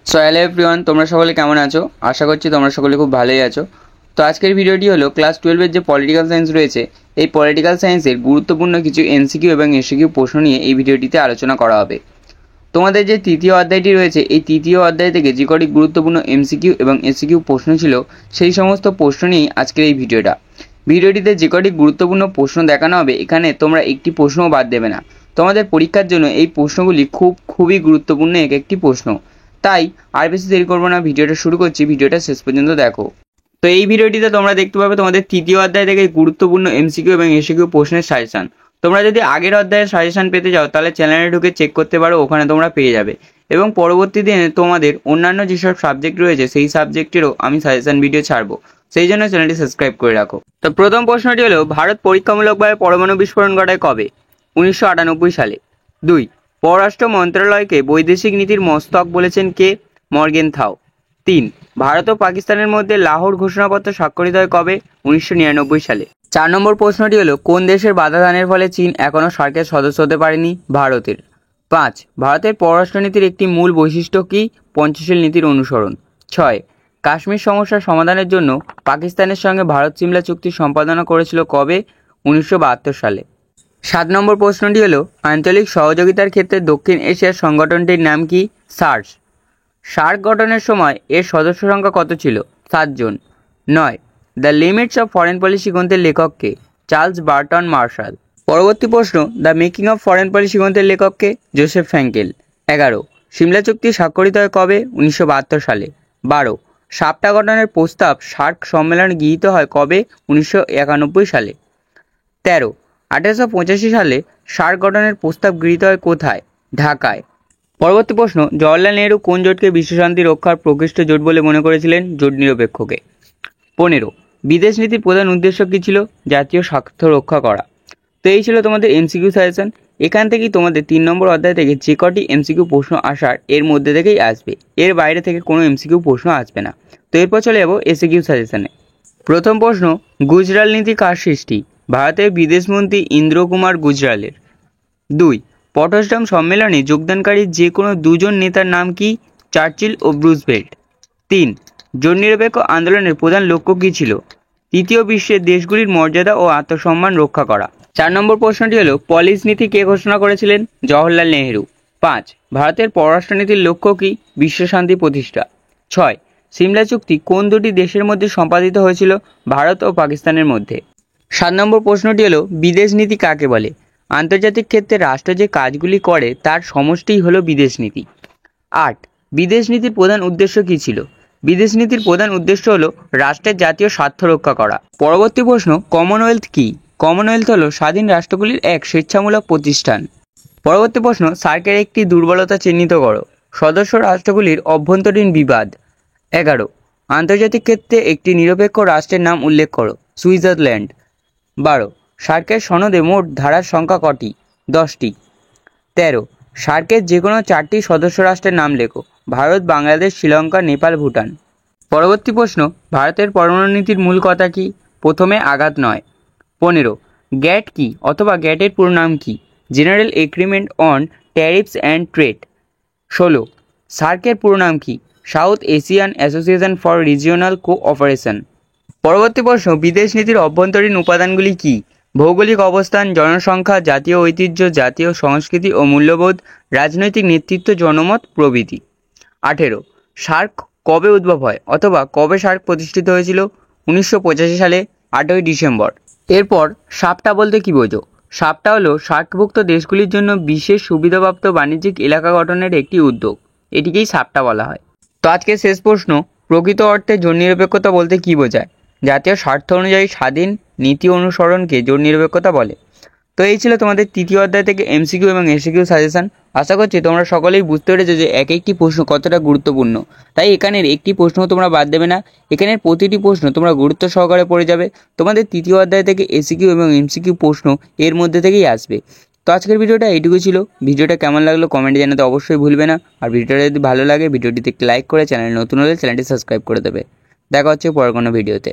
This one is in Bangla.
সো হ্যালো এভরিওয়ান, তোমরা সকলে কেমন আছো? আশা করছি তোমরা সকলে খুব ভালোই আছো। তো আজকের ভিডিওটি হলো ক্লাস 12-এর যে পলিটিক্যাল সায়েন্স রয়েছে, এই পলিটিক্যাল সায়েন্সের গুরুত্বপূর্ণ কিছু এমসিকিউ এবং এসিকিউ প্রশ্ন নিয়ে এই ভিডিওটিতে আলোচনা করা হবে। তোমাদের যে তৃতীয় অধ্যায়টি রয়েছে, এই তৃতীয় অধ্যায় থেকে যে কটি গুরুত্বপূর্ণ এমসিকিউ এবং এসিকিউ প্রশ্ন ছিল, সেই সমস্ত প্রশ্ন নিয়েই আজকের এই ভিডিওটিতে যে কটি গুরুত্বপূর্ণ প্রশ্ন দেখানো হবে, এখানে তোমরা একটি প্রশ্নও বাদ দেবে না। তোমাদের পরীক্ষার জন্য এই প্রশ্নগুলি খুবই গুরুত্বপূর্ণ একটি প্রশ্ন। তাই আর বেশি দেরি করবো না, ভিডিওটা শুরু করছি। ভিডিওটা শেষ পর্যন্ত দেখো। তো এই ভিডিওটিতে তোমরা দেখতে পাবে তোমাদের তৃতীয় অধ্যায় থেকে গুরুত্বপূর্ণ এমসিকিউ এবং এসিকিউ প্রশ্নের সাজেশন। তোমরা যদি আগের অধ্যায়ের সাজেশন পেতে চাও তাহলে চ্যানেলে ঢুকে চেক করতে পারো, ওখানে তোমরা পেয়ে যাবে। এবং পরবর্তী দিনে তোমাদের অন্যান্য যেসব সাবজেক্ট রয়েছে সেই সাবজেক্টেরও আমি সাজেশন ভিডিও ছাড়বো, সেই জন্য চ্যানেলটি সাবস্ক্রাইব করে রাখো। তো প্রথম প্রশ্নটি হলো, ভারত পরীক্ষামূলকভাবে পরমাণু বিস্ফোরণ ঘটায় কবে? 1998 সালে। 2. পররাষ্ট্র মন্ত্রণালয়কে বৈদেশিক নীতির মস্তক বলেছেন কে? মর্গেনথাউ। 3. ভারত ও পাকিস্তানের মধ্যে লাহোর ঘোষণাপত্র স্বাক্ষরিত হয় কবে? 1999 সালে। 4 নম্বর প্রশ্নটি হলো, কোন দেশের বাধা দানের ফলে চীন এখনও সার্কের সদস্য হতে পারেনি? ভারতের। 5. ভারতের পররাষ্ট্রনীতির একটি মূল বৈশিষ্ট্য কি? পঞ্চশীল নীতির অনুসরণ। 6. কাশ্মীর সমস্যার সমাধানের জন্য পাকিস্তানের সঙ্গে ভারত সিমলা চুক্তি সম্পাদনা করেছিল কবে? 1972 সালে। 7 নম্বর প্রশ্নটি হলো, আঞ্চলিক সহযোগিতার ক্ষেত্রে দক্ষিণ এশিয়ার সংগঠনটির নাম কি? সার্ক। সার্ক গঠনের সময় এর সদস্য সংখ্যা কত ছিল? 7 জন। 9. The limits of foreign policy গ্রন্থের লেখক কে? Charles Burton Marshall. পরবর্তী প্রশ্ন, the making of foreign policy গ্রন্থের লেখক কে? Joseph Frankl. 11. সিমলা চুক্তি স্বাক্ষরিত হয় কবে? 1972 সালে। 12. সাপটা গঠনের প্রস্তাব সার্ক সম্মেলনে গৃহীত হয় কবে? 1991 সালে। 13. 1885 সালে সার্ক গঠনের প্রস্তাব গৃহীত হয় কোথায়? ঢাকায়। পরবর্তী প্রশ্ন, জওহরলাল নেহরু কোন জোটকে বিশ্বশান্তি রক্ষার প্রকৃষ্ট জোট বলে মনে করেছিলেন? জোট নিরপেক্ষকে। 15. বিদেশ নীতির প্রধান উদ্দেশ্য কী ছিল? জাতীয় স্বার্থ রক্ষা করা। তো এই ছিল তোমাদের এমসিকিউ সাজেশন। এখান থেকেই তোমাদের 3 নম্বর অধ্যায় থেকে যে কটি এমসিকিউ প্রশ্ন আসার এর মধ্যে থেকেই আসবে, এর বাইরে থেকে কোনো এমসিকিউ প্রশ্ন আসবে না। তো এরপর চলে যাবো এসিকিউ সাজেশনে। প্রথম প্রশ্ন, গুজরাল নীতি কার সৃষ্টি? ভারতের বিদেশমন্ত্রী ইন্দ্র কুমার গুজরালের। 2. পটসডাম সম্মেলনে যোগদানকারী যে কোনো দুজন নেতার নাম কি? চার্চিল ও রুজভেল্ট। 3. জোট নিরপেক্ষ আন্দোলনের প্রধান লক্ষ্য কী ছিল? তৃতীয় বিশ্বের দেশগুলির মর্যাদা ও আত্মসম্মান রক্ষা করা। 4 নম্বর প্রশ্নটি হলো, পলিস নীতি কে ঘোষণা করেছিলেন? জওহরলাল নেহরু। 5. ভারতের পররাষ্ট্রনীতির লক্ষ্য কি? বিশ্বশান্তি প্রতিষ্ঠা। 6. সিমলা চুক্তি কোন দুটি দেশের মধ্যে সম্পাদিত হয়েছিল? ভারত ও পাকিস্তানের মধ্যে। 7 নম্বর প্রশ্নটি হলো, বিদেশ নীতি কাকে বলে? আন্তর্জাতিক ক্ষেত্রে রাষ্ট্র যে কাজগুলি করে তার সমষ্টিই হলো বিদেশ নীতি। 8. বিদেশ নীতির প্রধান উদ্দেশ্য কী ছিল? বিদেশ নীতির প্রধান উদ্দেশ্য হলো রাষ্ট্রের জাতীয় স্বার্থ রক্ষা করা। পরবর্তী প্রশ্ন, কমনওয়েলথ কি? কমনওয়েলথ হলো স্বাধীন রাষ্ট্রগুলির এক স্বেচ্ছামূলক প্রতিষ্ঠান। পরবর্তী প্রশ্ন, সার্কের একটি দুর্বলতা চিহ্নিত করো। সদস্য রাষ্ট্রগুলির অভ্যন্তরীণ বিবাদ। 11. আন্তর্জাতিক ক্ষেত্রে একটি নিরপেক্ষ রাষ্ট্রের নাম উল্লেখ করো। সুইজারল্যান্ড। 12. সার্কের সনদে মোট ধারার সংখ্যা কটি? 10টি। 13. সার্কের যে কোনো 4টি সদস্য রাষ্ট্রের নাম লেখো। ভারত, বাংলাদেশ, শ্রীলঙ্কা, নেপাল, ভুটান। পরবর্তী প্রশ্ন, ভারতের পরমাণু নীতির মূল কথা কি? প্রথমে আঘাত নয়। 15. গ্যাট কি অথবা গ্যাটের পুরো নাম কি? General agreement on tariffs and trade. 16. সার্কের পুরো নাম কি? South Asian association for regional cooperation. পরবর্তী প্রশ্ন, বিদেশ নীতির অভ্যন্তরীণ উপাদানগুলি কি? ভৌগোলিক অবস্থান, জনসংখ্যা, জাতীয় ঐতিহ্য, জাতীয় সংস্কৃতি ও মূল্যবোধ, রাজনৈতিক নেতৃত্ব, জনমত প্রভৃতি। 18. সার্ক কবে উদ্ভব হয় অথবা কবে সার্ক প্রতিষ্ঠিত হয়েছিল? 1985 সালে 8ই ডিসেম্বর। এরপর সাপটা বলতে কী বোঝো? সাপটা হলো সার্কভুক্ত দেশগুলির জন্য বিশেষ সুবিধাপ্রাপ্ত বাণিজ্যিক এলাকা গঠনের একটি উদ্যোগ, এটিকেই সাপটা বলা হয়। তো আজকে শেষ প্রশ্ন, প্রকৃত অর্থে জোট নিরপেক্ষতা বলতে কী বোঝায়? জাতীয় স্বার্থ অনুযায়ী স্বাধীন নীতি অনুসরণকে জোট নিরপেক্ষতা বলে। তো এই ছিল তোমাদের তৃতীয় অধ্যায় থেকে এমসিকিউ এবং এসিকিউ সাজেশন। আশা করছি তোমরা সকলেই বুঝতে পেরেছো যে এক একটি প্রশ্ন কতটা গুরুত্বপূর্ণ। তাই এখানের একটি প্রশ্ন তোমরা বাদ দেবে না, এখানের প্রতিটি প্রশ্ন তোমরা গুরুত্ব সহকারে পড়ে যাবে। তোমাদের তৃতীয় অধ্যায় থেকে এসিকিউ এবং এমসিকিউ প্রশ্ন এর মধ্যে থেকেই আসবে। তো আজকের ভিডিওটা এইটুকু ছিল। ভিডিওটা কেমন লাগলো কমেন্টে জানাতে অবশ্যই ভুলবে না। আর ভিডিওটা যদি ভালো লাগে ভিডিওটিতে একটি লাইক করে চ্যানেল নতুন হলে চ্যানেলটি সাবস্ক্রাইব করে দেবে। দেখা হচ্ছে পরের কোনো ভিডিওতে।